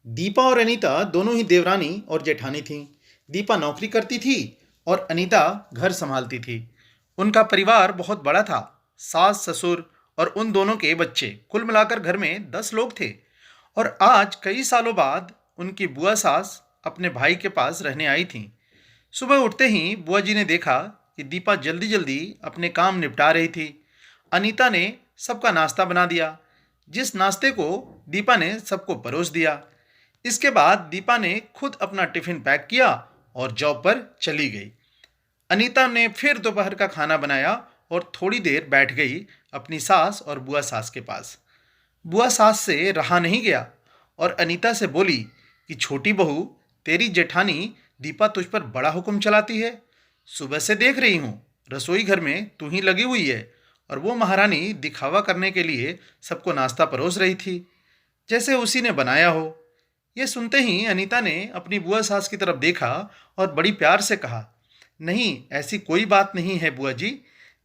दीपा और अनीता दोनों ही देवरानी और जेठानी थीं। दीपा नौकरी करती थी और अनीता घर संभालती थी। उनका परिवार बहुत बड़ा था। सास ससुर और उन दोनों के बच्चे, कुल मिलाकर घर में 10 लोग थे। और आज कई सालों बाद उनकी बुआ सास अपने भाई के पास रहने आई थीं। सुबह उठते ही बुआ जी ने देखा कि दीपा जल्दी जल्दी अपने काम निपटा रही थी। अनीता ने सबका नाश्ता बना दिया, जिस नाश्ते को दीपा ने सबको परोस दिया। इसके बाद दीपा ने खुद अपना टिफिन पैक किया और जॉब पर चली गई। अनीता ने फिर दोपहर का खाना बनाया और थोड़ी देर बैठ गई अपनी सास और बुआ सास के पास। बुआ सास से रहा नहीं गया और अनीता से बोली कि छोटी बहू, तेरी जेठानी दीपा तुझ पर बड़ा हुक्म चलाती है। सुबह से देख रही हूँ रसोई घर में तू ही लगी हुई है और वो महारानी दिखावा करने के लिए सबको नाश्ता परोस रही थी, जैसे उसी ने बनाया हो। ये सुनते ही अनीता ने अपनी बुआ सास की तरफ देखा और बड़ी प्यार से कहा, नहीं, ऐसी कोई बात नहीं है बुआ जी,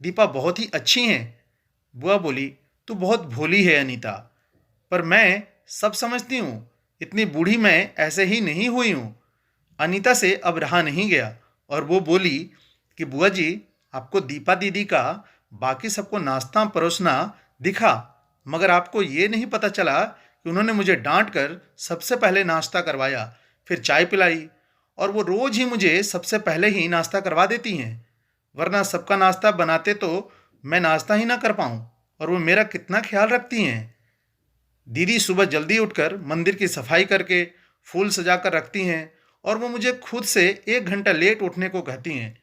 दीपा बहुत ही अच्छी हैं। बुआ बोली, तू बहुत भोली है अनीता, पर मैं सब समझती हूँ। इतनी बूढ़ी मैं ऐसे ही नहीं हुई हूँ। अनीता से अब रहा नहीं गया और वो बोली कि बुआ जी, आपको दीपा दीदी का बाकी सबको नाश्ता परोसना दिखा, मगर आपको ये नहीं पता चला कि उन्होंने मुझे डांट कर सबसे पहले नाश्ता करवाया, फिर चाय पिलाई, और वो रोज ही मुझे सबसे पहले ही नाश्ता करवा देती हैं। वरना सबका नाश्ता बनाते तो मैं नाश्ता ही ना कर पाऊँ, और वो मेरा कितना ख्याल रखती हैं। दीदी सुबह जल्दी उठकर मंदिर की सफाई करके फूल सजा कर रखती हैं, और वो मुझे खुद से 1 घंटा लेट उठने को कहती हैं,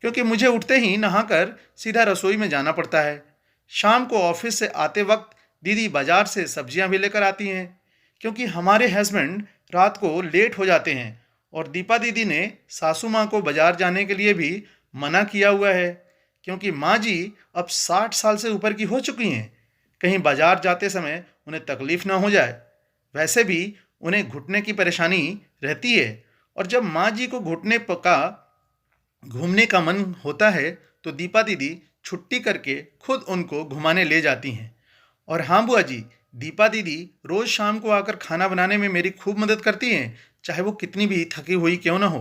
क्योंकि मुझे उठते ही नहाकर सीधा रसोई में जाना पड़ता है। शाम को ऑफिस से आते वक्त दीदी बाजार से सब्जियां भी लेकर आती हैं, क्योंकि हमारे हस्बैंड रात को लेट हो जाते हैं, और दीपा दीदी ने सासू माँ को बाजार जाने के लिए भी मना किया हुआ है, क्योंकि माँ जी अब 60 साल से ऊपर की हो चुकी हैं। कहीं बाजार जाते समय उन्हें तकलीफ ना हो जाए। वैसे भी उन्हें घुटने की परेशानी रहती है, और जब माँ जी को घुटने का घूमने का मन होता है तो दीपा दीदी छुट्टी करके खुद उनको घुमाने ले जाती हैं। और हाँ बुआ जी, दीपा दीदी रोज़ शाम को आकर खाना बनाने में मेरी खूब मदद करती हैं, चाहे वो कितनी भी थकी हुई क्यों ना हो।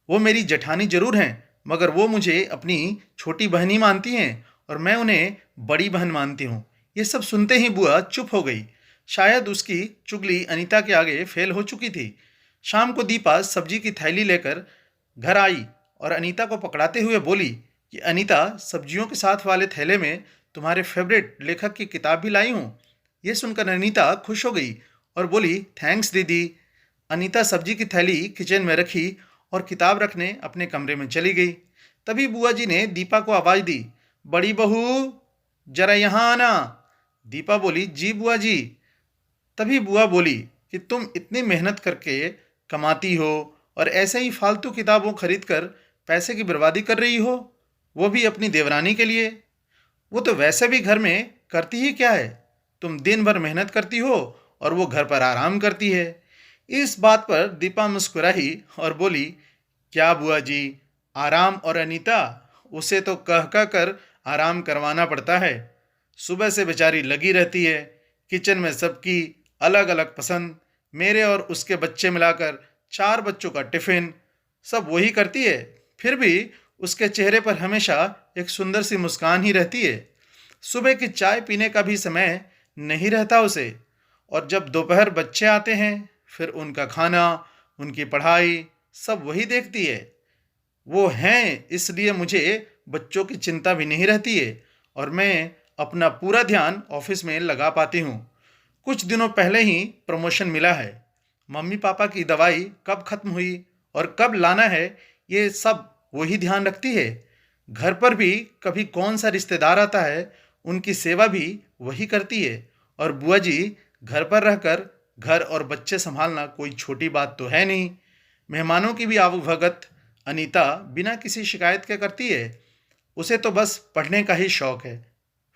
वो मेरी जेठानी जरूर हैं, मगर वो मुझे अपनी छोटी बहन ही मानती हैं और मैं उन्हें बड़ी बहन मानती हूँ। ये सब सुनते ही बुआ चुप हो गई। शायद उसकी चुगली अनीता के आगे फेल हो चुकी थी। शाम को दीपा सब्जी की थैली लेकर घर आई और अनीता को पकड़ाते हुए बोली कि अनीता, सब्जियों के साथ वाले थैले में तुम्हारे फेवरेट लेखक की किताब भी लाई हूँ। ये सुनकर अनीता खुश हो गई और बोली, थैंक्स दीदी। अनीता सब्जी की थैली किचन में रखी और किताब रखने अपने कमरे में चली गई। तभी बुआ जी ने दीपा को आवाज दी, बड़ी बहू, जरा यहाँ आना। दीपा बोली, जी बुआ जी। तभी बुआ बोली कि तुम इतनी मेहनत करके कमाती हो और ऐसे ही फालतू किताबों खरीद कर पैसे की बर्बादी कर रही हो, वो भी अपनी देवरानी के लिए। वो तो वैसे भी घर में करती ही क्या है, तुम दिन भर मेहनत करती हो और वो घर पर आराम करती है। इस बात पर दीपा मुस्कुराई और बोली, क्या बुआ जी, आराम और अनीता, उसे तो कह कह कर आराम करवाना पड़ता है। सुबह से बेचारी लगी रहती है। किचन में सबकी अलग अलग पसंद, मेरे और उसके बच्चे मिलाकर 4 बच्चों का टिफिन, सब वही करती है। फिर भी उसके चेहरे पर हमेशा एक सुंदर सी मुस्कान ही रहती है। सुबह की चाय पीने का भी समय नहीं रहता उसे। और जब दोपहर बच्चे आते हैं, फिर उनका खाना, उनकी पढ़ाई, सब वही देखती है। वो हैं, इसलिए मुझे बच्चों की चिंता भी नहीं रहती है और मैं अपना पूरा ध्यान ऑफिस में लगा पाती हूँ। कुछ दिनों पहले ही प्रमोशन मिला है। मम्मी पापा की दवाई कब खत्म हुई और कब लाना है, ये सब वही ध्यान रखती है। घर पर भी कभी कौन सा रिश्तेदार आता है, उनकी सेवा भी वही करती है। और बुआ जी, घर पर रहकर घर और बच्चे संभालना कोई छोटी बात तो है नहीं। मेहमानों की भी आवभगत अनीता बिना किसी शिकायत के करती है। उसे तो बस पढ़ने का ही शौक है।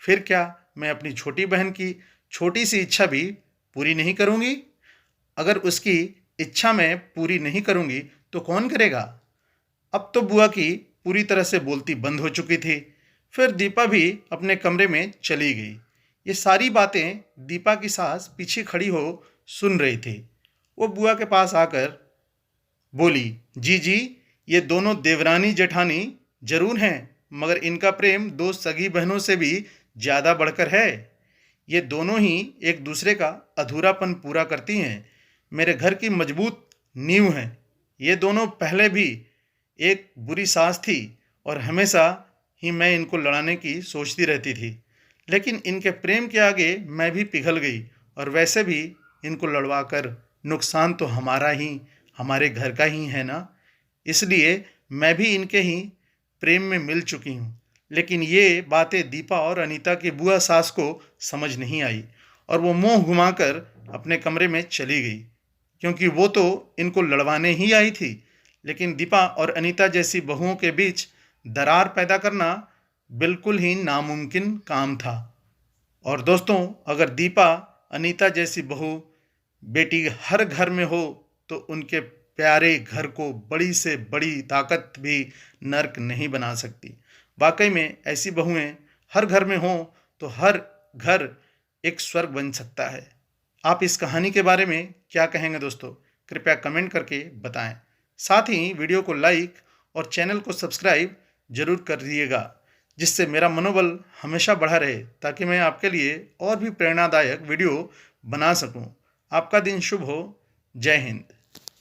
फिर क्या मैं अपनी छोटी बहन की छोटी सी इच्छा भी पूरी नहीं करूँगी? अगर उसकी इच्छा मैं पूरी नहीं करूँगी तो कौन करेगा? अब तो बुआ की पूरी तरह से बोलती बंद हो चुकी थी। फिर दीपा भी अपने कमरे में चली गई। ये सारी बातें दीपा की सास पीछे खड़ी हो सुन रही थी वो बुआ के पास आकर बोली, जी जी, ये दोनों देवरानी जेठानी जरूर हैं, मगर इनका प्रेम दो सगी बहनों से भी ज़्यादा बढ़कर है। ये दोनों ही एक दूसरे का अधूरापन पूरा करती हैं, मेरे घर की मजबूत नींव हैं। ये दोनों पहले भी एक बुरी सास थी और हमेशा ही मैं इनको लड़ाने की सोचती रहती थी, लेकिन इनके प्रेम के आगे मैं भी पिघल गई, और वैसे भी इनको लड़वाकर नुकसान तो हमारा ही, हमारे घर का ही है ना। इसलिए मैं भी इनके ही प्रेम में मिल चुकी हूँ। लेकिन ये बातें दीपा और अनीता की बुआ सास को समझ नहीं आई, और वो मुंह घुमाकर अपने कमरे में चली गई, क्योंकि वो तो इनको लड़वाने ही आई थी। लेकिन दीपा और अनीता जैसी बहुओं के बीच दरार पैदा करना बिल्कुल ही नामुमकिन काम था। और दोस्तों, अगर दीपा अनीता जैसी बहू बेटी हर घर में हो तो उनके प्यारे घर को बड़ी से बड़ी ताकत भी नर्क नहीं बना सकती। वाकई में ऐसी बहुएं हर घर में हों तो हर घर एक स्वर्ग बन सकता है। आप इस कहानी के बारे में क्या कहेंगे दोस्तों? कृपया कमेंट करके बताएं। साथ ही वीडियो को लाइक और चैनल को सब्सक्राइब जरूर कर दिएगा, जिससे मेरा मनोबल हमेशा बढ़ा रहे, ताकि मैं आपके लिए और भी प्रेरणादायक वीडियो बना सकूं। आपका दिन शुभ हो। जय हिंद।